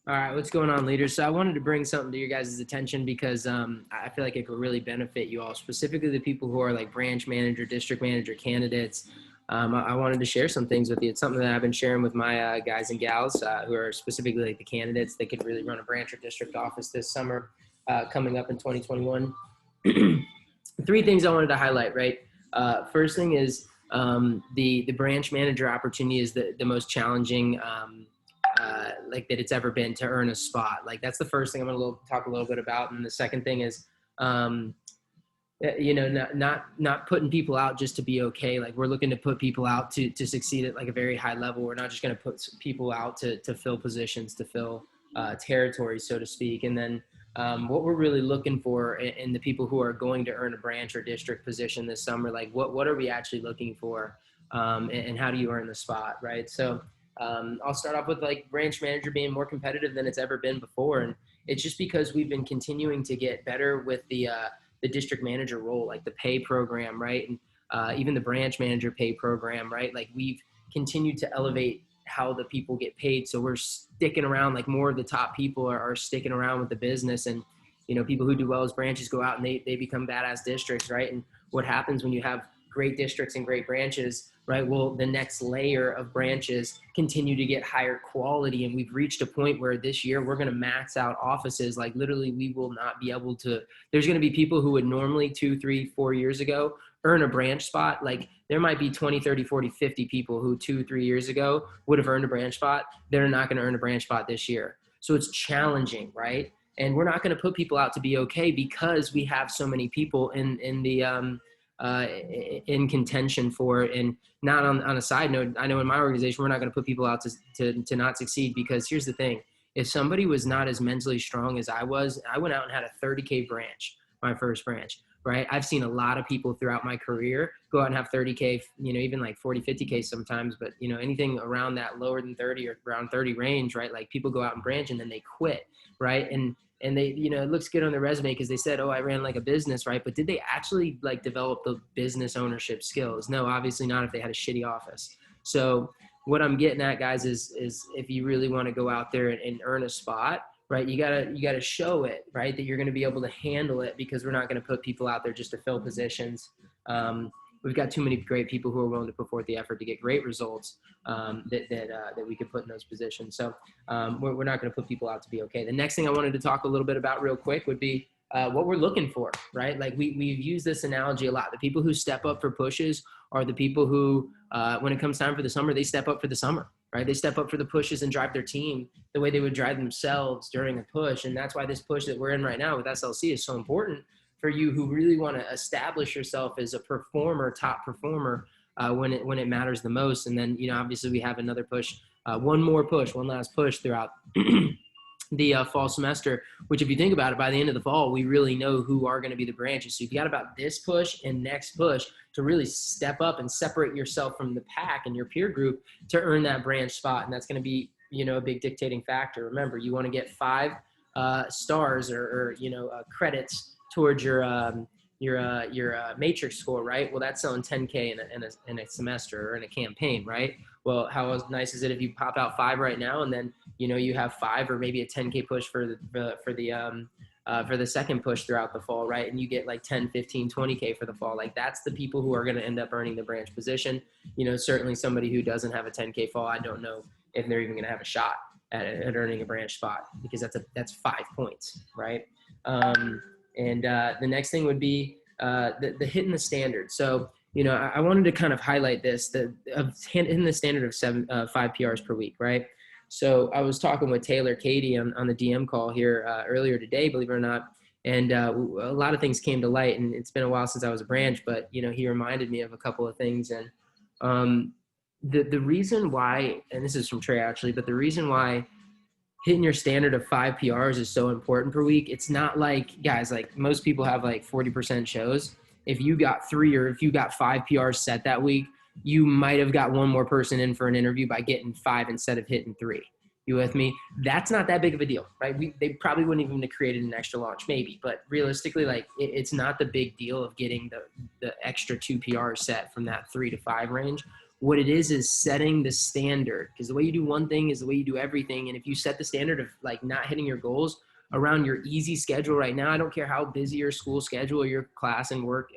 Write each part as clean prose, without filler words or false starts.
All right, what's going on, leaders? So I wanted to bring something to your guys' attention because I feel like it could really benefit you all, specifically the people who are like branch manager, district manager candidates. I wanted to share some things with you. It's something that I've been sharing with my guys and gals who are specifically like the candidates that could really run a branch or district office this summer coming up in 2021. Three things I wanted to highlight, right? First thing is the branch manager opportunity is the most challenging like that it's ever been to earn a spot. Like that's the first thing I'm going to talk a little bit about. And the second thing is, not putting people out just to be okay. Like we're looking to put people out to succeed at like a very high level. We're not just going to put people out to fill positions, to fill territory, so to speak. And then what we're really looking for in the people who are going to earn a branch or district position this summer, like what are we actually looking for, and how do you earn the spot, right? So I'll start off with like branch manager being more competitive than it's ever been before. And it's just because we've been continuing to get better with the district manager role, like the pay program, right? And even the branch manager pay program, right? Like we've continued to elevate how the people get paid. So we're sticking around, like more of the top people are sticking around with the business. And, people who do well as branches go out and they become badass districts, right? And what happens when you have great districts and great branches, right? Well, the next layer of branches continue to get higher quality. And we've reached a point where this year we're going to max out offices. Like literally we will not be able to, there's going to be people who would normally 2, 3, 4 years ago earn a branch spot. Like there might be 20, 30, 40, 50 people who 2, 3 years ago would have earned a branch spot. They're not going to earn a branch spot this year. So it's challenging, right? And we're not going to put people out to be okay because we have so many people in the, in contention for it. And not on a side note, I know in my organization, we're not going to put people out to not succeed, because here's the thing. If somebody was not as mentally strong as I was, I went out and had a 30K branch, my first branch, right? I've seen a lot of people throughout my career go out and have 30K, even like 40, 50K sometimes, but anything around that lower than 30 or around 30 range, right? Like people go out and branch and then they quit, right? And they, it looks good on their resume because they said, oh, I ran like a business, right? But did they actually like develop the business ownership skills? No, obviously not if they had a shitty office. So what I'm getting at, guys, is if you really want to go out there and earn a spot, right, you gotta show it, right, that you're going to be able to handle it, because we're not going to put people out there just to fill positions. We've got too many great people who are willing to put forth the effort to get great results that we could put in those positions. So we're not going to put people out to be okay. The next thing I wanted to talk a little bit about real quick would be what we're looking for, right? Like we've used this analogy a lot. The people who step up for pushes are the people who, when it comes time for the summer, they step up for the summer, right? They step up for the pushes and drive their team the way they would drive themselves during a push. And that's why this push that we're in right now with SLC is so important for you who really want to establish yourself as a performer, top performer, when it matters the most. And then, obviously we have another push, one last push throughout the fall semester, which if you think about it, by the end of the fall, we really know who are going to be the branches. So you've got about this push and next push to really step up and separate yourself from the pack and your peer group to earn that branch spot. And that's going to be, a big dictating factor. Remember, you want to get 5 stars or credits towards your matrix score, right? Well, that's selling 10K in a semester or in a campaign, right? Well, how nice is it if you pop out 5 right now, and then you have 5 or maybe a 10K push for the second push throughout the fall, right? And you get like 10, 15, 20K for the fall. Like that's the people who are going to end up earning the branch position. Certainly somebody who doesn't have a 10K fall, I don't know if they're even going to have a shot at earning a branch spot, because that's 5 points, right? And the next thing would be the hitting the standard. So, I wanted to kind of highlight this, hitting the standard of 5 PRs per week, right? So I was talking with Taylor Katie on the DM call here earlier today, believe it or not. And a lot of things came to light, and it's been a while since I was a branch, but, he reminded me of a couple of things. And the reason why, and this is from Trey actually, but the reason why hitting your standard of 5 PRs is so important per week. It's not like, guys, like most people have like 40% shows. If you got 3 or if you got 5 PRs set that week, you might have got one more person in for an interview by getting 5 instead of hitting 3. You with me? That's not that big of a deal, right? They probably wouldn't even have created an extra launch, maybe. But realistically, like it's not the big deal of getting the extra 2 PRs set from that 3 to 5 range. What it is setting the standard, because the way you do one thing is the way you do everything. And if you set the standard of like not hitting your goals around your easy schedule right now, I don't care how busy your school schedule or your class and work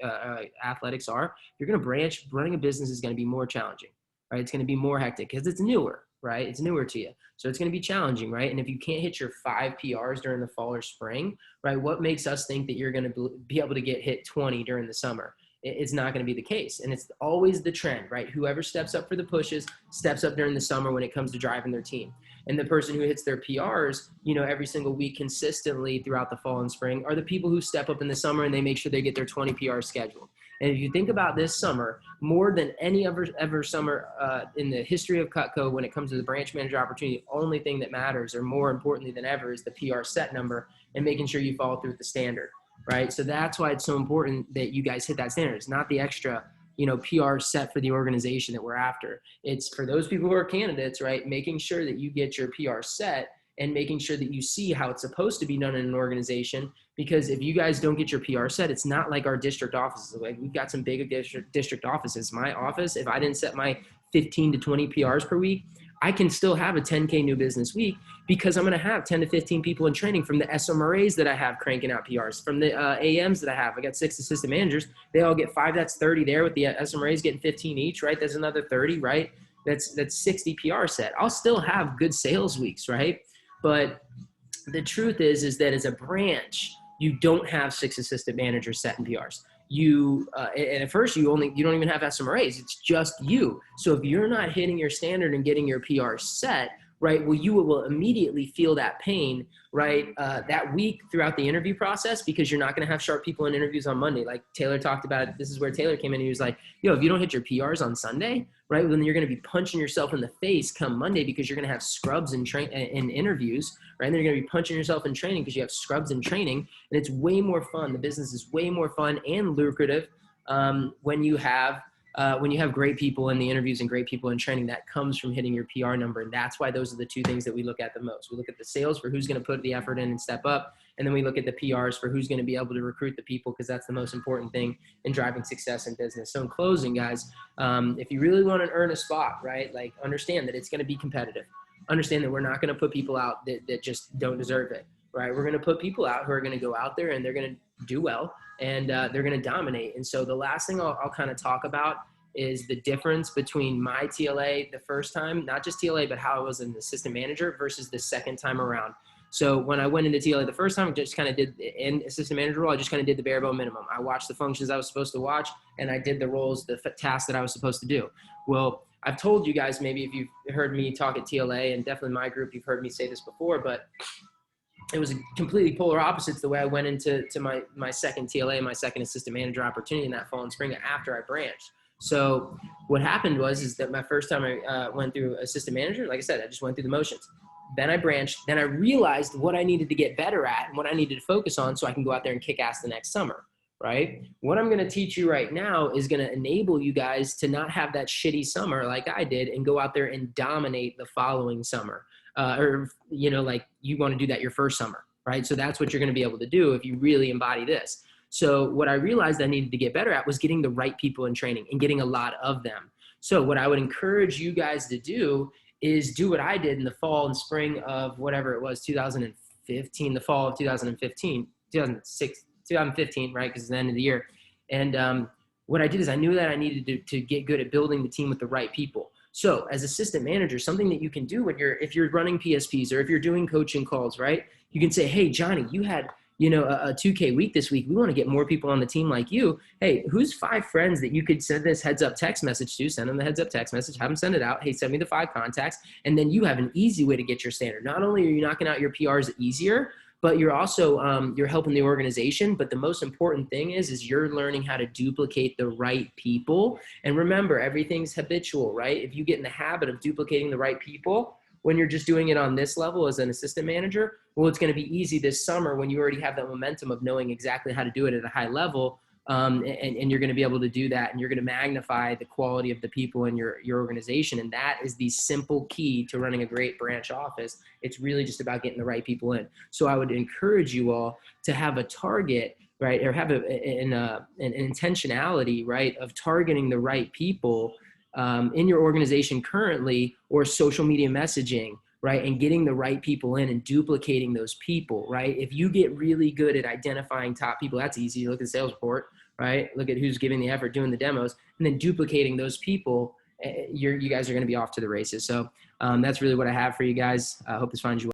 athletics are, you're going to branch. Running a business is going to be more challenging, right? It's going to be more hectic because it's newer, right? It's newer to you. So it's going to be challenging, right? And if you can't hit your 5 PRs during the fall or spring, right, what makes us think that you're going to be able to hit 20 during the summer? It's not going to be the case. And it's always the trend, right? Whoever steps up for the pushes steps up during the summer when it comes to driving their team. And the person who hits their PRs, every single week consistently throughout the fall and spring are the people who step up in the summer and they make sure they get their 20 PRs scheduled. And if you think about this summer, more than any ever summer in the history of Cutco, when it comes to the branch manager opportunity, the only thing that matters, or more importantly than ever, is the PR set number and making sure you follow through with the standard, right? So that's why it's so important that you guys hit that standard. It's not the extra, PR set for the organization that we're after. It's for those people who are candidates, right? Making sure that you get your PR set and making sure that you see how it's supposed to be done in an organization. Because if you guys don't get your PR set, it's not like our district offices. Like, we've got some big district offices. My office, if I didn't set my 15 to 20 PRs per week, I can still have a 10K new business week because I'm going to have 10 to 15 people in training from the SMRAs that I have cranking out PRs, from the AMs that I have. I got 6 assistant managers. They all get 5. That's 30 there, with the SMRAs getting 15 each, right? That's another 30, right? That's 60 PR set. I'll still have good sales weeks, right? But the truth is that as a branch, you don't have 6 assistant managers setting PRs. And at first you don't even have SMRAs. It's just you. So if you're not hitting your standard and getting your PR set, right, well, you will immediately feel that pain, right, that week throughout the interview process, because you're not going to have sharp people in interviews on Monday. Like Taylor talked about, this is where Taylor came in and he was like, if you don't hit your PRs on Sunday, right, well, then you're going to be punching yourself in the face come Monday, because you're going to have scrubs in interviews, right? And then you're going to be punching yourself in training because you have scrubs in training. And it's way more fun. The business is way more fun and lucrative when you have great people in the interviews and great people in training. That comes from hitting your PR number. And that's why those are the 2 things that we look at the most. We look at the sales for who's going to put the effort in and step up. And then we look at the PRs for who's going to be able to recruit the people, because that's the most important thing in driving success in business. So in closing, guys, if you really want to earn a spot, right, like, understand that it's going to be competitive. Understand that we're not going to put people out that just don't deserve it, right? We're going to put people out who are going to go out there and they're going to do well, and they're going to dominate. And so the last thing I'll kind of talk about is the difference between my TLA the first time, not just TLA, but how I was an assistant manager versus the second time around. So when I went into TLA the first time, I just kind of did in assistant manager role. I just kind of did the bare bone minimum. I watched the functions I was supposed to watch, and I did the roles, the tasks that I was supposed to do. Well, I've told you guys, maybe if you've heard me talk at TLA, and definitely my group, you've heard me say this before, but it was a completely polar opposites the way I went into my second TLA, my second assistant manager opportunity in that fall and spring after I branched. So what happened was that my first time I went through assistant manager, like I said, I just went through the motions. Then I branched. Then I realized what I needed to get better at and what I needed to focus on so I can go out there and kick ass the next summer, right? What I'm going to teach you right now is going to enable you guys to not have that shitty summer like I did and go out there and dominate the following summer. Like, you want to do that your first summer, right? So that's what you're going to be able to do if you really embody this. So what I realized I needed to get better at was getting the right people in training and getting a lot of them. So what I would encourage you guys to do is do what I did in the fall and spring of whatever it was, 2015, the fall of 2015, 2015, right? Because it's the end of the year. And what I did is I knew that I needed to get good at building the team with the right people. So as assistant manager, something that you can do if you're running PSPs or if you're doing coaching calls, right? You can say, hey, Johnny, you had a 2K week this week. We want to get more people on the team like you. Hey, who's 5 friends that you could send this heads up text message to? Send them the heads up text message, have them send it out. Hey, send me the 5 contacts. And then you have an easy way to get your standard. Not only are you knocking out your PRs easier, but you're also, you're helping the organization. But the most important thing is you're learning how to duplicate the right people. And remember, everything's habitual, right? If you get in the habit of duplicating the right people, when you're just doing it on this level as an assistant manager, well, it's going to be easy this summer when you already have that momentum of knowing exactly how to do it at a high level. And you're going to be able to do that, and you're going to magnify the quality of the people in your organization. And that is the simple key to running a great branch office. It's really just about getting the right people in. So I would encourage you all to have a target, right? Or have an intentionality, right, of targeting the right people in your organization currently, or social media messaging, right? And getting the right people in and duplicating those people, right? If you get really good at identifying top people, that's easy. You look at the sales report, right? Look at who's giving the effort, doing the demos, and then duplicating those people, you guys are going to be off to the races. So that's really what I have for you guys. I hope this finds you well.